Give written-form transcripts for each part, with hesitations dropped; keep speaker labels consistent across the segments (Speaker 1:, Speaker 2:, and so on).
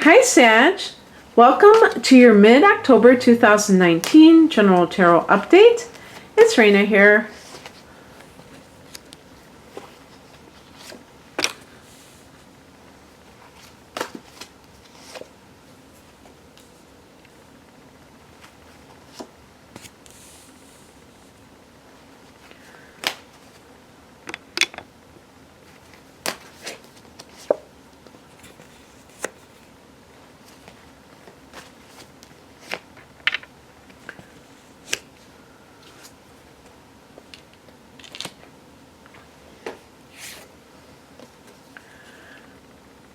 Speaker 1: Hi Sag, welcome to your mid-October 2019 General Tarot Update. It's Raina here.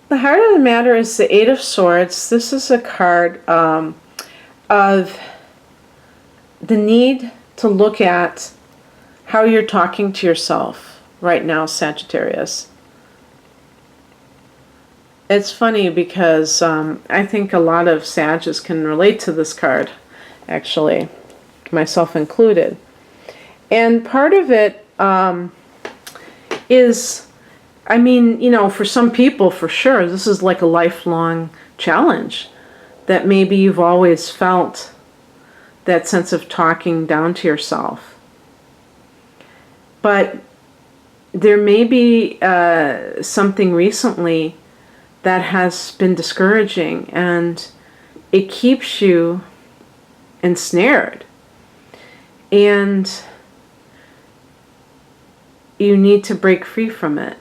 Speaker 1: The heart of the matter is the Eight of Swords. This is a card of the need to look at how you're talking to yourself right now, Sagittarius. It's funny because I think a lot of Sages can relate to this card, actually, myself included. And part of it is, I mean, you know, for some people, for sure, this is like a lifelong challenge, that maybe you've always felt that sense of talking down to yourself. But there may be something recently that has been discouraging, and it keeps you ensnared. And you need to break free from it.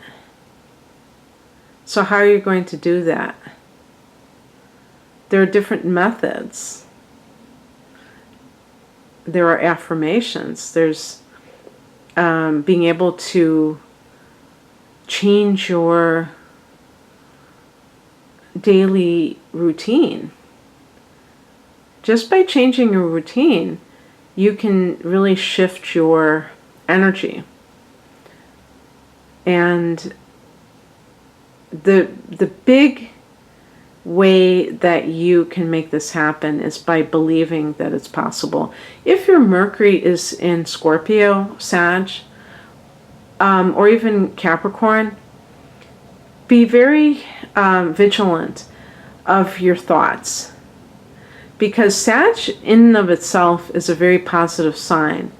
Speaker 1: So how are you going to do that? There are different methods. There are affirmations. There's being able to change your daily routine. Just by changing your routine, you can really shift your energy. And the big way that you can make this happen is by believing that it's possible. If your Mercury is in Scorpio, Sag, or even Capricorn, be very vigilant of your thoughts, because Sag in and of itself is a very positive sign,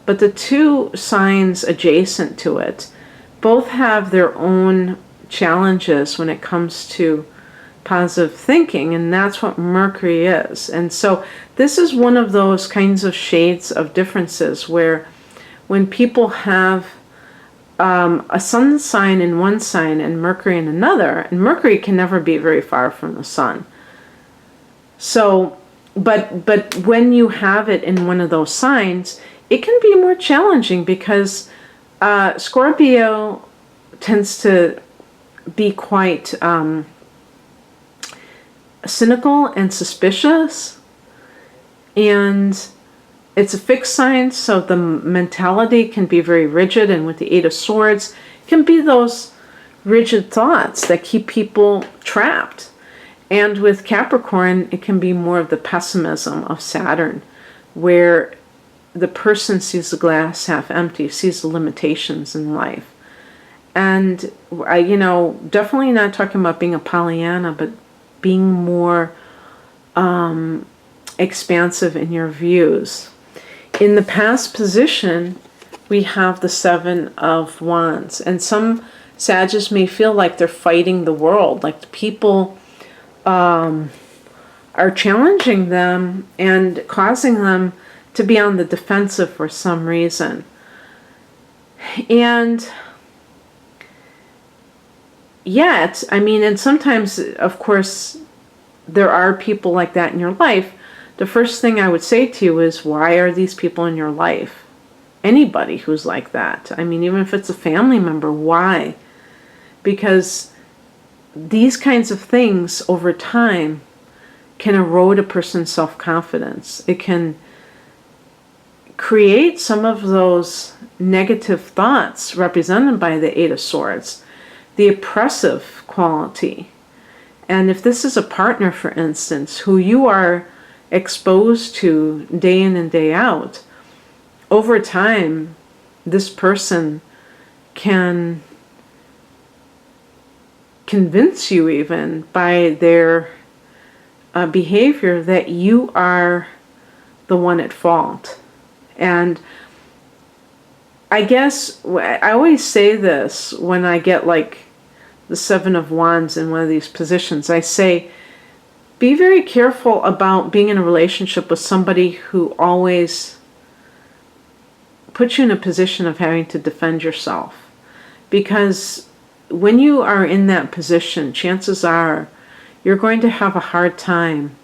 Speaker 1: but the two signs adjacent to it both have their own challenges when it comes to positive thinking, and that's what Mercury is. And so this is one of those kinds of shades of differences where when people have a sun sign in one sign and Mercury in another, and Mercury can never be very far from the sun. So, but when you have it in one of those signs, it can be more challenging because Scorpio tends to be quite cynical and suspicious, and it's a fixed sign, so the mentality can be very rigid, and with the Eight of Swords can be those rigid thoughts that keep people trapped. And with Capricorn, it can be more of the pessimism of Saturn, where the person sees the glass half empty, sees the limitations in life. And you know, definitely not talking about being a Pollyanna, but being more expansive in your views. In the past position, we have the Seven of Wands, and some Sages may feel like they're fighting the world, like the people are challenging them and causing them to be on the defensive for some reason. And yet, I mean, and sometimes, of course, there are people like that in your life. The first thing I would say to you is, why are these people in your life? Anybody who's like that. I mean, even if it's a family member, why? Because these kinds of things over time can erode a person's self-confidence. It can create some of those negative thoughts represented by the Eight of Swords, the oppressive quality. And if this is a partner, for instance, who you are exposed to day in and day out, over time, this person can convince you even by their behavior, that you are the one at fault. And I guess I always say this when I get like the Seven of Wands in one of these positions. I say, be very careful about being in a relationship with somebody who always puts you in a position of having to defend yourself. Because when you are in that position, chances are you're going to have a hard time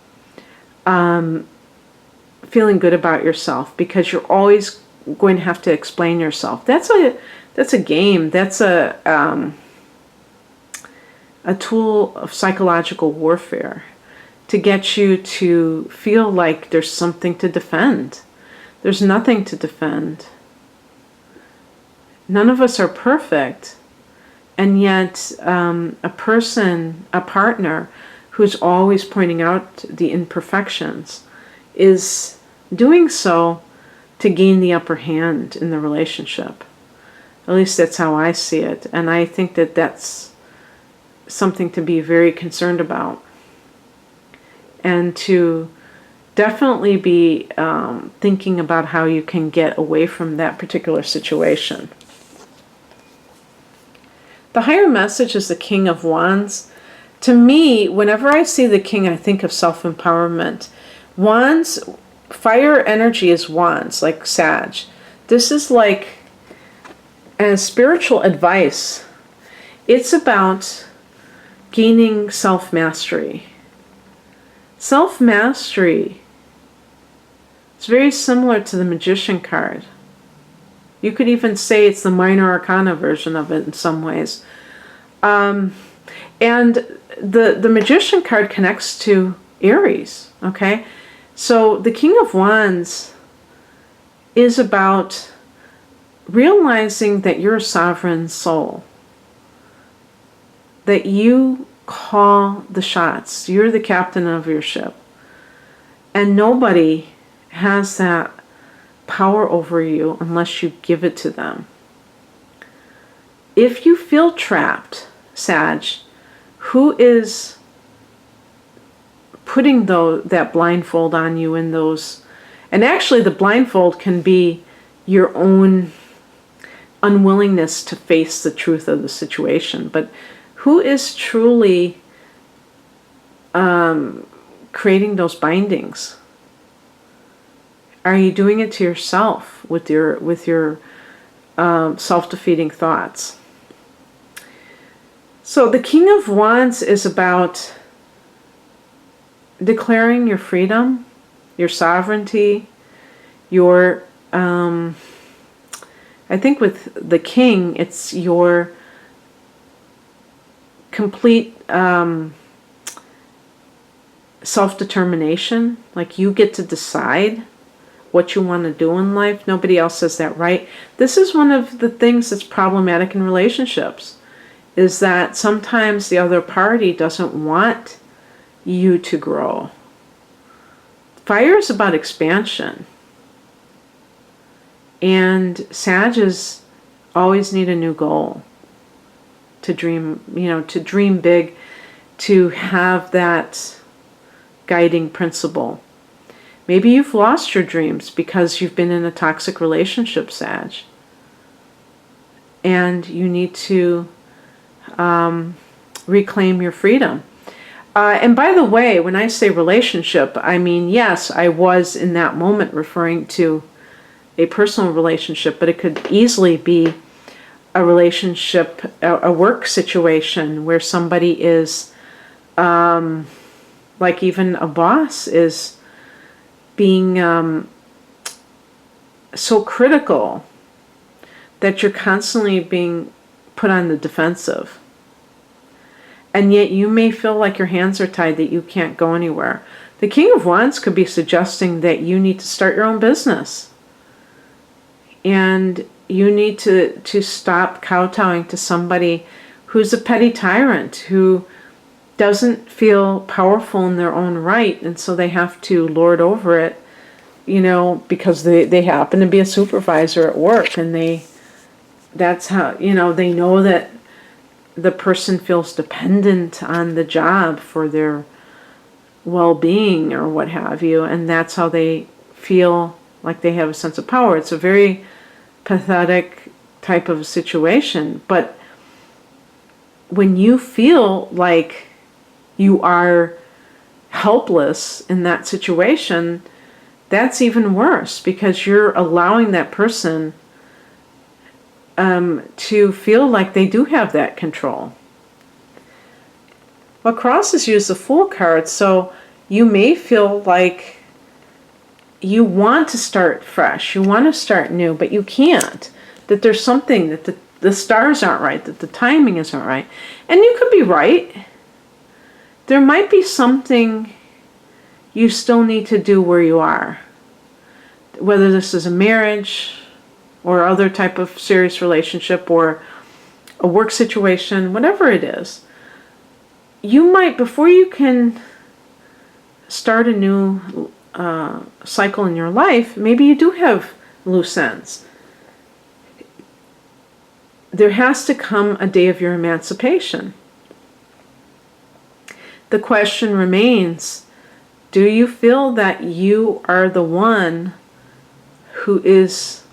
Speaker 1: feeling good about yourself, because you're always going to have to explain yourself. That's a game. That's a tool of psychological warfare to get you to feel like there's something to defend. There's nothing to defend. None of us are perfect, and yet a partner who's always pointing out the imperfections is doing so to gain the upper hand in the relationship. At least that's how I see it, and I think that that's something to be very concerned about, and to definitely be thinking about how you can get away from that particular situation. The higher message is the King of Wands. To me, whenever I see the King, I think of self-empowerment. Wands, fire energy is wands, like Sag. This is like a spiritual advice. It's about gaining self-mastery. Self-mastery is very similar to the Magician card. You could even say it's the minor arcana version of it in some ways. And the Magician card connects to Aries, okay? So the King of Wands is about realizing that you're a sovereign soul, that you call the shots. You're the captain of your ship. And nobody has that power over you unless you give it to them. If you feel trapped, Sag, who is putting that blindfold on you in those? And actually the blindfold can be your own unwillingness to face the truth of the situation. But who is truly creating those bindings? Are you doing it to yourself with your self-defeating thoughts? So the King of Wands is about declaring your freedom, your sovereignty, your I think with the King, it's your complete self-determination. Like, you get to decide what you want to do in life. Nobody else says that, right? This is one of the things that's problematic in relationships, is that sometimes the other party doesn't want you to grow. Fire is about expansion. And Sages always need a new goal to dream, to dream big, to have that guiding principle. Maybe you've lost your dreams because you've been in a toxic relationship, Sag. And you need to reclaim your freedom. And by the way, when I say relationship, I mean, yes, I was in that moment referring to a personal relationship, but it could easily be a relationship, a work situation where somebody is, like even a boss is being so critical that you're constantly being put on the defensive. And yet you may feel like your hands are tied, that you can't go anywhere. The King of Wands could be suggesting that you need to start your own business. And you need to stop kowtowing to somebody who's a petty tyrant, who doesn't feel powerful in their own right, and so they have to lord over it, because they happen to be a supervisor at work, and that's how, they know that the person feels dependent on the job for their well-being or what have you, and that's how they feel like they have a sense of power. It's a very pathetic type of situation, but when you feel like you are helpless in that situation, that's even worse, because you're allowing that person to feel like they do have that control. Well, crosses use the Fool card, so you may feel like you want to start fresh, you want to start new, but you can't. That there's something, that the stars aren't right, that the timing isn't right. And you could be right. There might be something you still need to do where you are. Whether this is a marriage or other type of serious relationship or a work situation, whatever it is. You might, before you can start a new cycle in your life, maybe you do have loose ends. There has to come a day of your emancipation. The question remains, do you feel that you are the one who is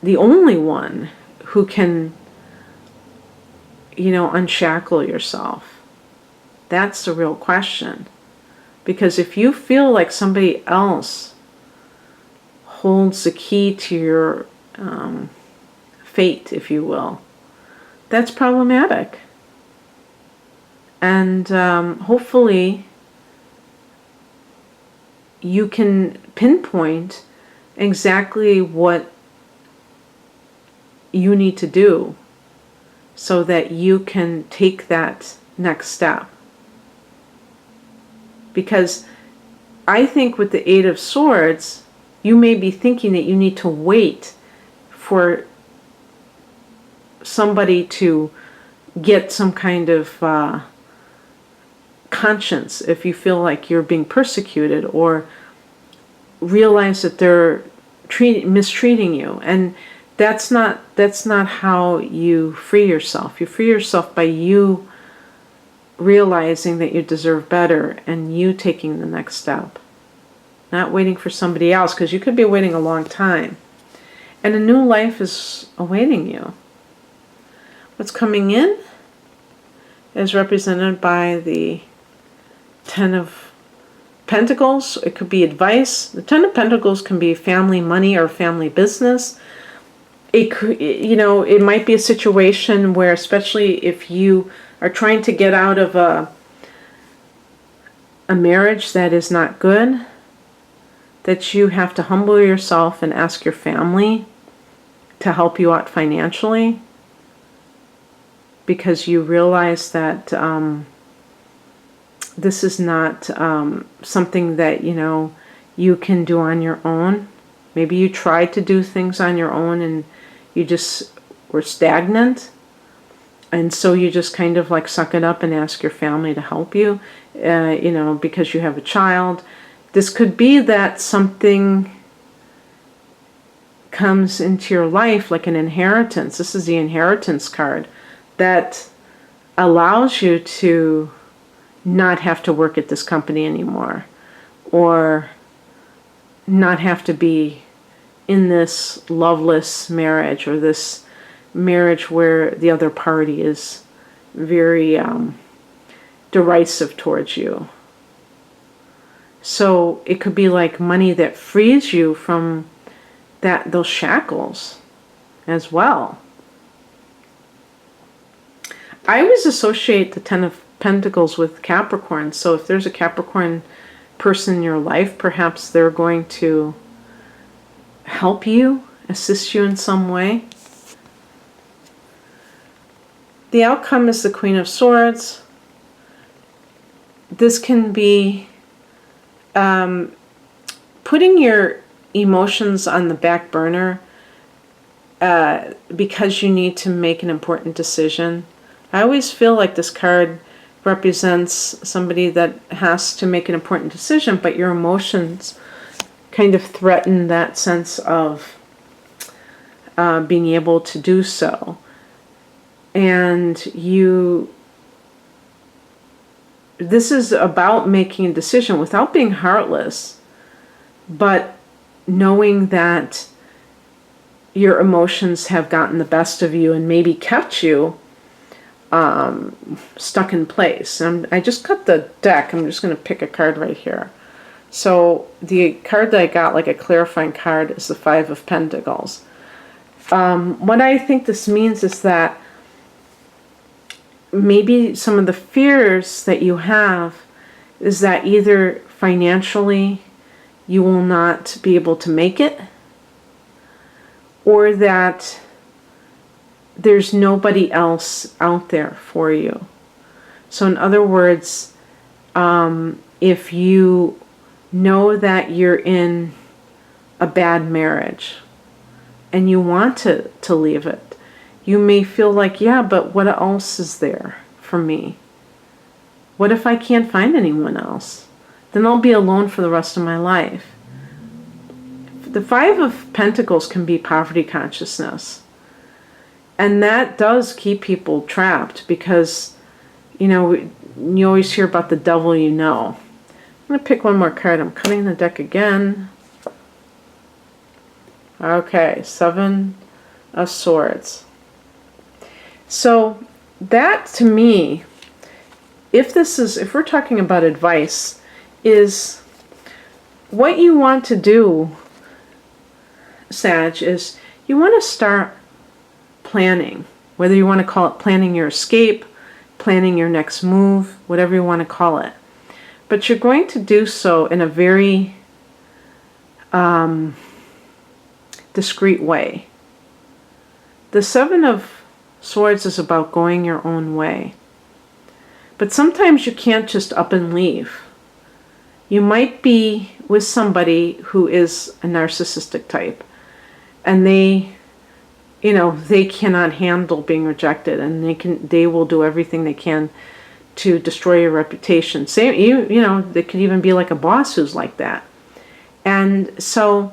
Speaker 1: the only one who can, unshackle yourself? That's the real question. Because if you feel like somebody else holds the key to your fate, if you will, that's problematic. And hopefully you can pinpoint exactly what you need to do so that you can take that next step. Because I think with the Eight of Swords, you may be thinking that you need to wait for somebody to get some kind of conscience if you feel like you're being persecuted, or realize that they're mistreating you. And that's not how you free yourself. You free yourself by you realizing that you deserve better and you taking the next step. Not waiting for somebody else, because you could be waiting a long time. And a new life is awaiting you. What's coming in is represented by the Ten of Pentacles. It could be advice. The Ten of Pentacles can be family money or family business. It could, it might be a situation where, especially if you are trying to get out of a marriage that is not good, that you have to humble yourself and ask your family to help you out financially, because you realize that this is not something that you can do on your own. Maybe you tried to do things on your own and you just were stagnant, and so you just kind of like suck it up and ask your family to help you, because you have a child. This could be that something comes into your life like an inheritance. This is the inheritance card that allows you to not have to work at this company anymore, or not have to be in this loveless marriage, or this marriage where the other party is very derisive towards you. So it could be like money that frees you from those shackles as well. I always associate the Ten of Pentacles with Capricorn. So if there's a Capricorn person in your life, perhaps they're going to help you, assist you in some way. The outcome is the Queen of Swords. This can be putting your emotions on the back burner because you need to make an important decision. I always feel like this card represents somebody that has to make an important decision, but your emotions kind of threaten that sense of being able to do so. And you this is about making a decision without being heartless, but knowing that your emotions have gotten the best of you and maybe kept you stuck in place. I just cut the deck. I'm just going to pick a card right here. So the card that I got, like a clarifying card, is the Five of Pentacles. What I think this means is that maybe some of the fears that you have is that either financially you will not be able to make it, or that there's nobody else out there for you. So in other words, if you know that you're in a bad marriage and you want to leave it, you may feel like, yeah, but what else is there for me? What if I can't find anyone else? Then I'll be alone for the rest of my life. The Five of Pentacles can be poverty consciousness. And that does keep people trapped because, you know, you always hear about the devil you know. I'm going to pick one more card. I'm cutting the deck again. Okay, Seven of Swords. So that, to me, if we're talking about advice, is what you want to do, Sag, is you want to start planning, whether you want to call it planning your escape, planning your next move, whatever you want to call it. But you're going to do so in a very discreet way. The Seven of Swords is about going your own way. But sometimes you can't just up and leave. You might be with somebody who is a narcissistic type, and they cannot handle being rejected, and they will do everything they can to destroy your reputation. They could even be like a boss who's like that. And so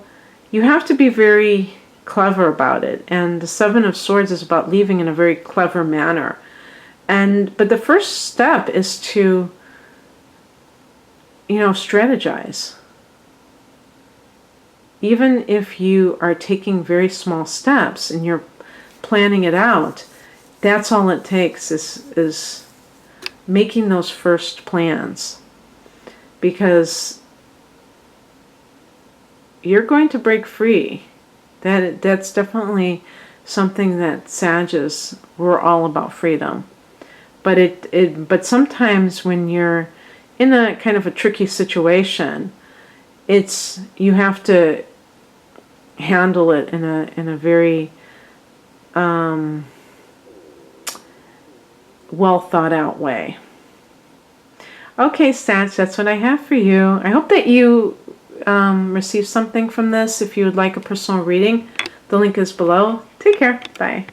Speaker 1: you have to be very clever about it. And the Seven of Swords is about leaving in a very clever manner. But the first step is to, strategize. Even if you are taking very small steps and you're planning it out, that's all it takes is making those first plans. Because you're going to break free. That's definitely something that Sages, we're all about freedom. But sometimes when you're in a kind of a tricky situation, you have to handle it in a very well thought out way. Okay, Sag, that's what I have for you. I hope that you receive something from this. If you would like a personal reading, the link is below. Take care. Bye.